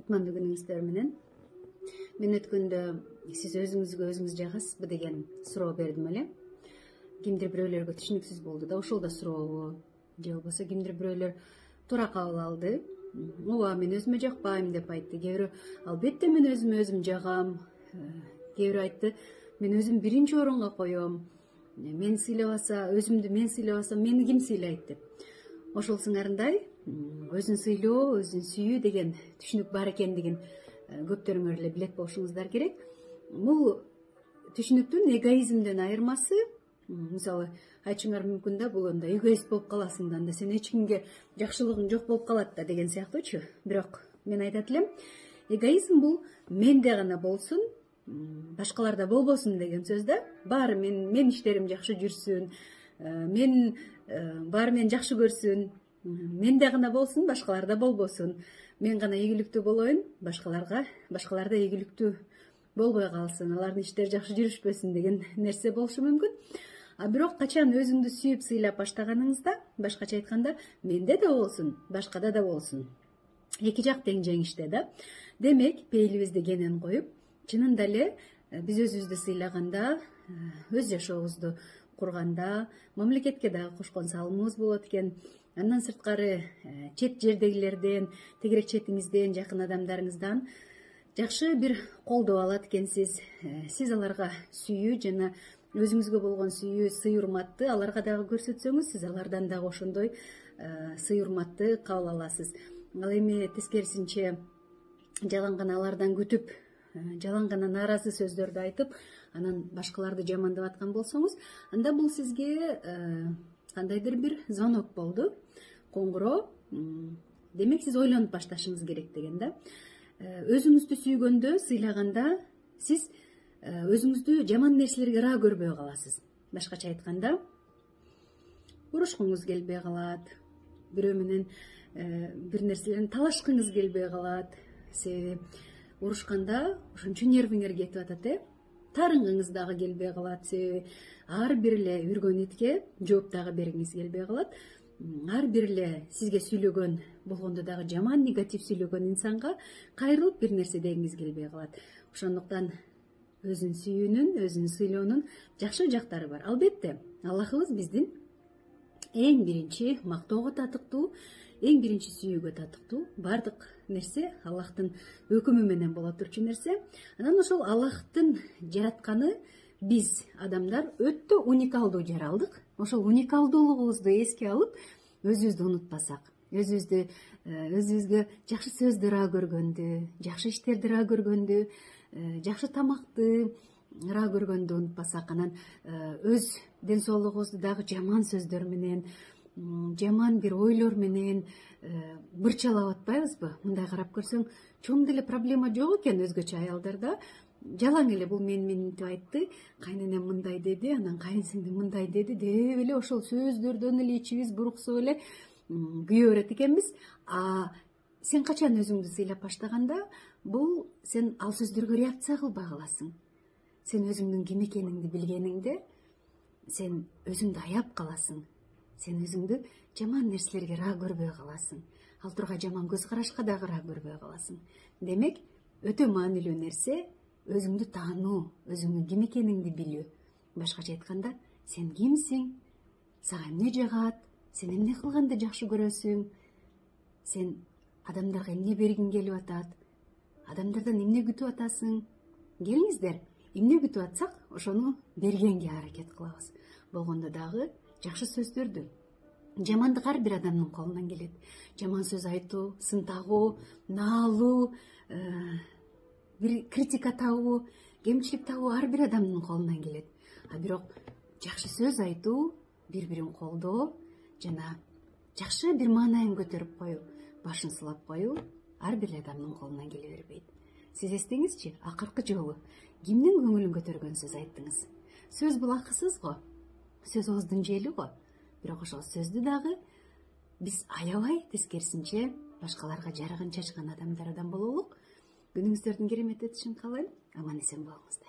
Кутмандуу күнүңүздөр менен. Мен өткөндө сиз өзүңүзгө өзүңүз жагасызбы деген суроо бердим эле. Кимдир бирөөлөргө түшүнүксүз болду да, ошол да сурообу же болбосо кимдир бирөөлөр туура кабыл алды. Ооба, мен өзүмө жакпайм деп айтты. Кээ бирөө албетте мен өзүмө өзүм жагам. Кээ бирөө айтты, мен өзүм биринчи орунга коем. Мен сыйлабаса, өзүмдү мен сыйлабасам, мени ким сыйлайт деп. Ошол сыңарындай өзүн сыйлоо, өзүн сүйүү деген түшүнүк бар экендигин көптөрүңөр эле билет болушуңуздар керек. Бул түшүнүктүн эгоизмден айырмасы, мисалы айтышыңар мүмкүн да, бул анда эгоист болуп каласың да, анда сен эч кимге жакшылыгың жок болуп калат да деген сыяктуучу. Бирок мен айтат элем, эгоизм бул менде гана болсун, башкаларда болбосун деген сөз да. Баары мен иштерим жакшы жүрсүн, баары мени жакшы көрсүн, менде гана болсун, башкаларда болбосун. Мен гана ийгиликтүү болоюн, башкаларда ийгиликтүү болбой калсын, алардын иштери жакшы жүрүшпөсүн деген нерсе болушу мүмкүн. А бирок качан өзүңдү сүйүп сыйлап баштаганыңызда, башкача айтканда, менде да болсун, башкада да болсун. Эки жак тең жеңиште да. Демек, пейилибизди кенен коюп, чынында эле биз өзүбүздү сыйлаганда, өз жашообузду курганда, мамлекетке дагы кошкон салымыбыз болот экен. Андан сырткары чет жердегилерден, тегерек четиңизден, жакын адамдарыңыздан жакшы бир колдоо алат экенсиз. Сиз аларга сүйүү жана өзүңүзгө болгон сүйүү, сый урматты аларга дагы көрсөтсөңүз, сиз алардан дагы ошондой сый урматты кабыл аласыз. Ал эми тескерисинче жалаң гана алардан күтүп, жалаң гана нааразы сөздөрдү айтып, анан башкаларды жамандап аткан болсоңуз, анда бул сизге кандайдыр бир звонок болду, коңгуроо. Демек, сиз ойлонуп башташыңыз керек деген да. Өзүңүздү сүйгөндө, сыйлаганда, сиз өзүңүздү жаман нерселерге ыраа көрбөй каласыз. Башкача айтканда, урушкуңуз келбей калат, бирөө менен бир нерселерин талашкыңыз келбей калат. Себеби урушканда ошончо нервиңер кетип атат, тарынгыңыз дагы келбей калат. Себеби ар бир эле үргөн итке жооп дагы бергиңиз келбей калат. Ар бир эле сизге сүйлөгөн, болгондо дагы жаман, негатив сүйлөгөн инсанга кайрылып бир нерсе дегиңиз келбей калат. Ошондуктан өзүн сүйүүнүн, өзүн сыйлоонун жакшы жактары бар. Албетте, Аллахыбыз биздин эң биринчи мактоого татыктуу, эң биринчи сүйүүгө татыктуу. Бардык нерсе Аллахтын өкүмү менен боло турчу нерсе. Анан ошол Аллахтын жаратканы биз адамдар өтө уникалдуу жаралдык. Ошол уникалдуулугубузду эске алып, өзүбүздү унутпасак, өзүбүзгө жакшы сөздү ыраа көргөндү, жакшы иштерди ыраа көргөндү, жакшы тамакты ыраа көргөндү унутпасак, анан өз ден соолугубузду дагы жаман сөздөр менен, жаман бир ойлор менен бырчалап атпайбызбы? Мындай карап көрсөң, чоң деле проблема жок экен өзгөчө аялдарда. Жалаң эле бул мен мынтип айтты, кайненем мындай деди, анан кайынсиңдим мындай деди деп эле ошол сөздөрдөн эле ичибиз буруксуп эле күйө берет экенбиз. А сен качан өзүңдү сыйлап баштаганда, бул сен ал сөздөргө реакция кылбай каласың. Сен өзүңдүн ким экениңди билгениңде, сен өзүңдү аяп каласың. Сен өзүңдү жаман нерселерге ыраа көрбөй каласың. Ал тургай жаман көз карашка дагы ыраа көрбөй каласың. Демек, өтө маанилүү нерсе өзүңдү таануу, өзүңдүн ким экениңди билүү. Башкача айтканда, сен кимсиң? Сага эмне жагат? Сен эмне кылганды жакшы көрөсүң? Сен адамдарга эмне бергиң келип атат? Адамдардан эмне күтүп атасың? Келиңиздер, эмне күтүп атсак, ошону бергенге аракет кылабыз. Болгондо дагы жакшы сөздөрдү. Жамандык ар бир адамдын колунан келет. Жаман сөз айтуу, сын тагуу, наалуу, бир критика табуу, кемчилик табуу ар бир адамдын колунан келет. А бирок жакшы сөз айтуу, бири-бирин колдоо жана жакшы бир маанайын көтөрүп коюу, башын сылап коюу ар бир адамдын колунан келе бербейт. Сиз эстеңизчи, акыркы жолу кимдин көңүлүн көтөргөн сөз айттыңыз? Сөз бул акысыз го. Сөз ооздун жели го. Бирок ошол сөздү дагы биз аябай, тескерисинче башкаларга жарыгын чачкан адамдардан бололук. Күнүңүздөрдүн керемет өтүшүн каалайм. Аман эсен болуңуздар.